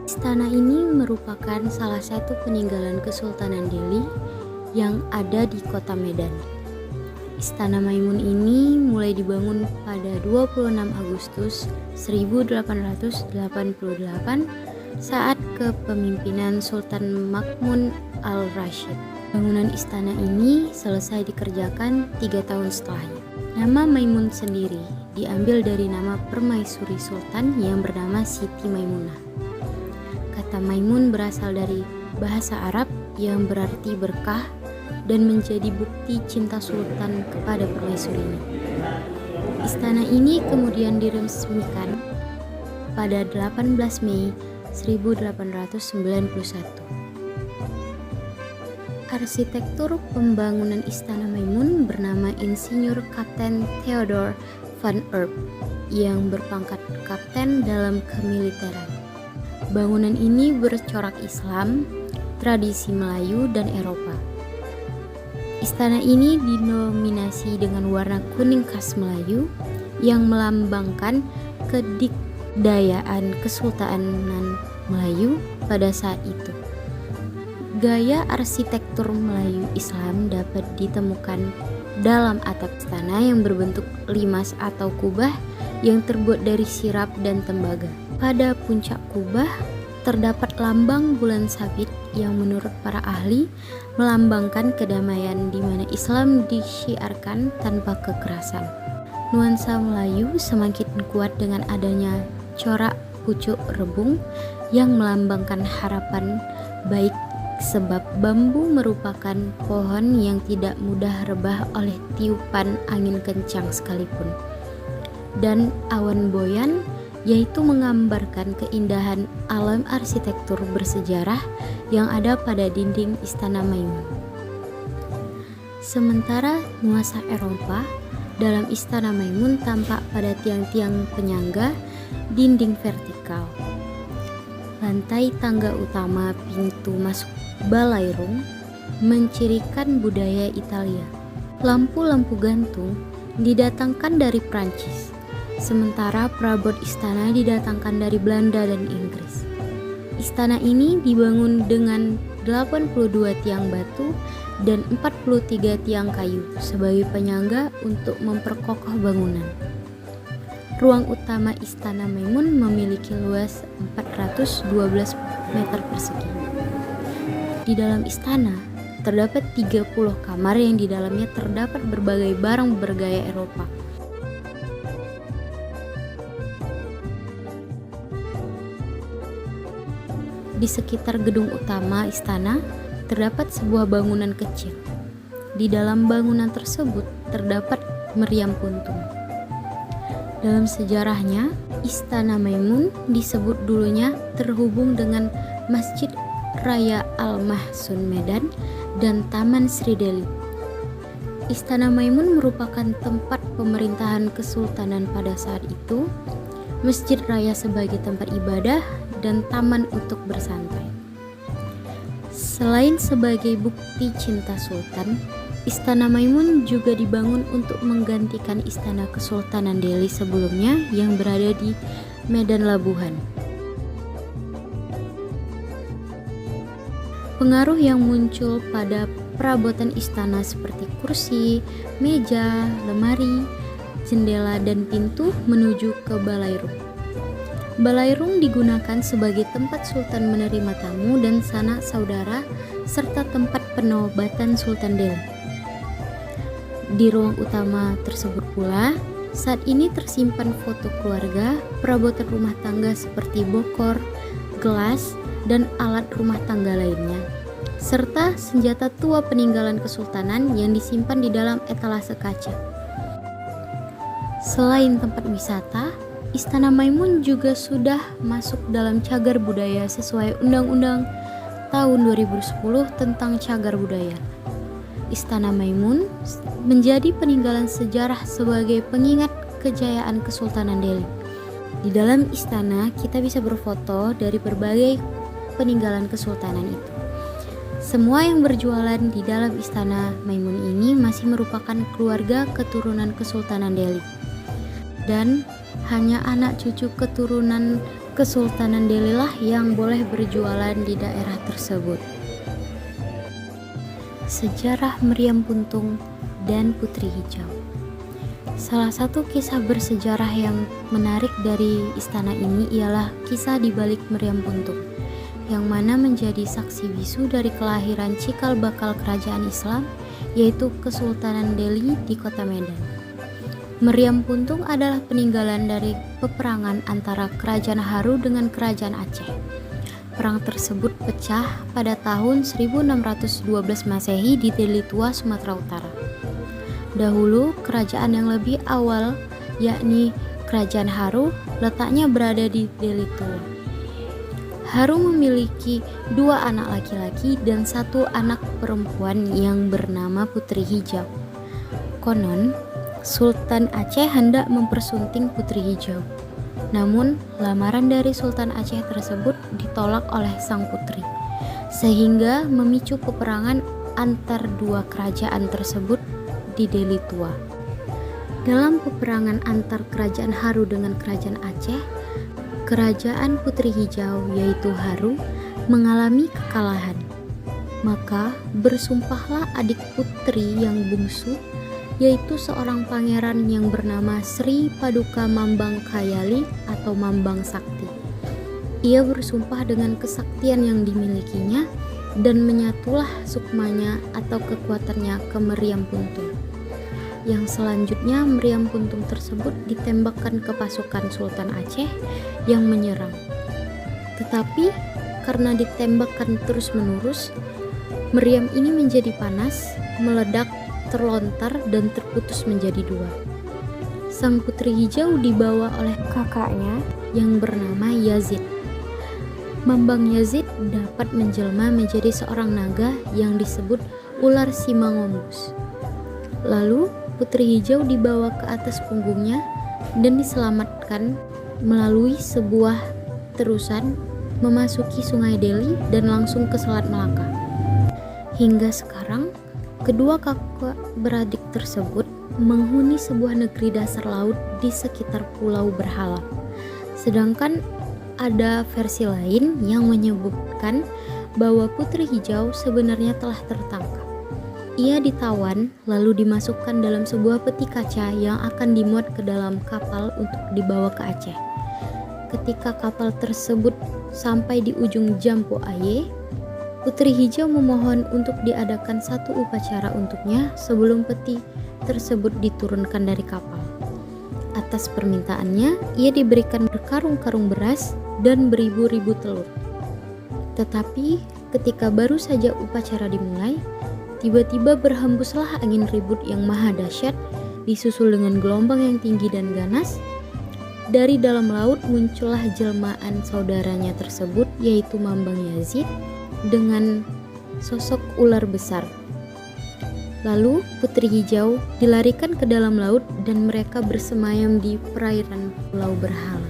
Istana ini merupakan salah satu peninggalan Kesultanan Delhi yang ada di kota Medan. Istana Maimun ini mulai dibangun pada 26 Agustus 1888 saat kepemimpinan Sultan Mahmud al-Rashid. Bangunan istana ini selesai dikerjakan 3 tahun setelahnya. Nama Maimun sendiri diambil dari nama permaisuri Sultan yang bernama Siti Maimunah. Kata Maimun berasal dari bahasa Arab yang berarti berkah dan menjadi bukti cinta Sultan kepada permaisurinya. Istana ini kemudian diresmikan pada 18 Mei 1891. Arsitektur pembangunan Istana Maimun bernama Insinyur Kapten Theodor van Erp yang berpangkat kapten dalam kemiliteran. Bangunan ini bercorak Islam, tradisi Melayu, dan Eropa. Istana ini didominasi dengan warna kuning khas Melayu yang melambangkan kedikdayaan Kesultanan Melayu pada saat itu. Gaya arsitektur Melayu Islam dapat ditemukan dalam atap istana yang berbentuk limas atau kubah yang terbuat dari sirap dan tembaga. Pada puncak kubah terdapat lambang bulan sabit yang menurut para ahli melambangkan kedamaian di mana Islam disyiarkan tanpa kekerasan. Nuansa Melayu semakin kuat dengan adanya corak pucuk rebung yang melambangkan harapan baik sebab bambu merupakan pohon yang tidak mudah rebah oleh tiupan angin kencang sekalipun. Dan awan boyan yaitu menggambarkan keindahan alam arsitektur bersejarah yang ada pada dinding Istana Maimun. Sementara nuansa Eropa dalam Istana Maimun tampak pada tiang-tiang penyangga dinding vertikal. Lantai tangga utama pintu masuk balairung mencirikan budaya Italia. Lampu-lampu gantung didatangkan dari Prancis, sementara perabot istana didatangkan dari Belanda dan Inggris. Istana ini dibangun dengan 82 tiang batu dan 43 tiang kayu sebagai penyangga untuk memperkokoh bangunan. Ruang utama Istana Maimun memiliki luas 412 meter persegi. Di dalam istana terdapat 30 kamar yang di dalamnya terdapat berbagai barang bergaya Eropa. Di sekitar gedung utama istana terdapat sebuah bangunan kecil. Di dalam bangunan tersebut terdapat meriam puntung. Dalam sejarahnya, Istana Maimun disebut dulunya terhubung dengan Masjid Raya Al-Mahsun Medan dan Taman Sri Delhi. Istana Maimun merupakan tempat pemerintahan kesultanan pada saat itu, Masjid Raya sebagai tempat ibadah, dan taman untuk bersantai. Selain sebagai bukti cinta Sultan, Istana Maimun juga dibangun untuk menggantikan Istana Kesultanan Delhi sebelumnya yang berada di Medan Labuhan. Pengaruh yang muncul pada perabotan istana seperti kursi, meja, lemari, jendela, dan pintu menuju ke balairung. Balairung digunakan sebagai tempat Sultan menerima tamu dan sanak saudara serta tempat penobatan Sultan Delhi. Di ruang utama tersebut pula, saat ini tersimpan foto keluarga, perabotan rumah tangga seperti bokor, gelas, dan alat rumah tangga lainnya, serta senjata tua peninggalan kesultanan yang disimpan di dalam etalase kaca. Selain tempat wisata, Istana Maimun juga sudah masuk dalam cagar budaya sesuai Undang-Undang tahun 2010 tentang cagar budaya. Istana Maimun menjadi peninggalan sejarah sebagai pengingat kejayaan Kesultanan Delhi. Di dalam istana kita bisa berfoto dari berbagai peninggalan kesultanan itu. Semua yang berjualan di dalam Istana Maimun ini masih merupakan keluarga keturunan Kesultanan Delhi. Dan hanya anak cucu keturunan Kesultanan Delhi lah yang boleh berjualan di daerah tersebut. Sejarah Meriam Puntung dan Putri Hijau. Salah satu kisah bersejarah yang menarik dari istana ini ialah kisah di balik Meriam Puntung, yang mana menjadi saksi bisu dari kelahiran cikal bakal kerajaan Islam, yaitu Kesultanan Delhi di kota Medan. Meriam Puntung adalah peninggalan dari peperangan antara Kerajaan Haru dengan Kerajaan Aceh. Perang tersebut pecah pada tahun 1612 Masehi di Deli Tua, Sumatera Utara. Dahulu, kerajaan yang lebih awal, yakni Kerajaan Haru, letaknya berada di Deli Tua. Haru memiliki 2 anak laki-laki dan 1 anak perempuan yang bernama Putri Hijau. Konon, Sultan Aceh hendak mempersunting Putri Hijau. Namun, lamaran dari Sultan Aceh tersebut ditolak oleh sang putri, sehingga memicu peperangan antar 2 kerajaan tersebut di Deli Tua. Dalam peperangan antar Kerajaan Haru dengan Kerajaan Aceh, Kerajaan Putri Hijau yaitu Haru mengalami kekalahan. Maka bersumpahlah adik putri yang bungsu, yaitu seorang pangeran yang bernama Sri Paduka Mambang Kayali atau Mambang Sakti. Ia bersumpah dengan kesaktian yang dimilikinya dan menyatulah sukmanya atau kekuatannya ke Meriam Puntung. Yang selanjutnya Meriam Puntung tersebut ditembakkan ke pasukan Sultan Aceh yang menyerang. Tetapi karena ditembakkan terus-menerus, meriam ini menjadi panas, meledak, terlontar dan terputus menjadi 2. Sang Putri Hijau dibawa oleh kakaknya yang bernama Yazid. Mambang Yazid dapat menjelma menjadi seorang naga yang disebut ular Simangombus. Lalu Putri Hijau dibawa ke atas punggungnya dan diselamatkan melalui sebuah terusan memasuki Sungai Deli dan langsung ke Selat Melaka. Hingga sekarang, kedua kakak beradik tersebut menghuni sebuah negeri dasar laut di sekitar Pulau Berhala. Sedangkan ada versi lain yang menyebutkan bahwa Putri Hijau sebenarnya telah tertangkap. Ia ditawan lalu dimasukkan dalam sebuah peti kaca yang akan dimuat ke dalam kapal untuk dibawa ke Aceh. Ketika kapal tersebut sampai di ujung Jampo Aye, Putri Hijau memohon untuk diadakan satu upacara untuknya sebelum peti tersebut diturunkan dari kapal. Atas permintaannya, ia diberikan berkarung-karung beras dan beribu-ribu telur. Tetapi ketika baru saja upacara dimulai, tiba-tiba berhembuslah angin ribut yang maha dahsyat, disusul dengan gelombang yang tinggi dan ganas. Dari dalam laut muncullah jelmaan saudaranya tersebut, yaitu Mambang Yazid, dengan sosok ular besar. Lalu Putri Hijau dilarikan ke dalam laut dan mereka bersemayam di perairan Pulau Berhala.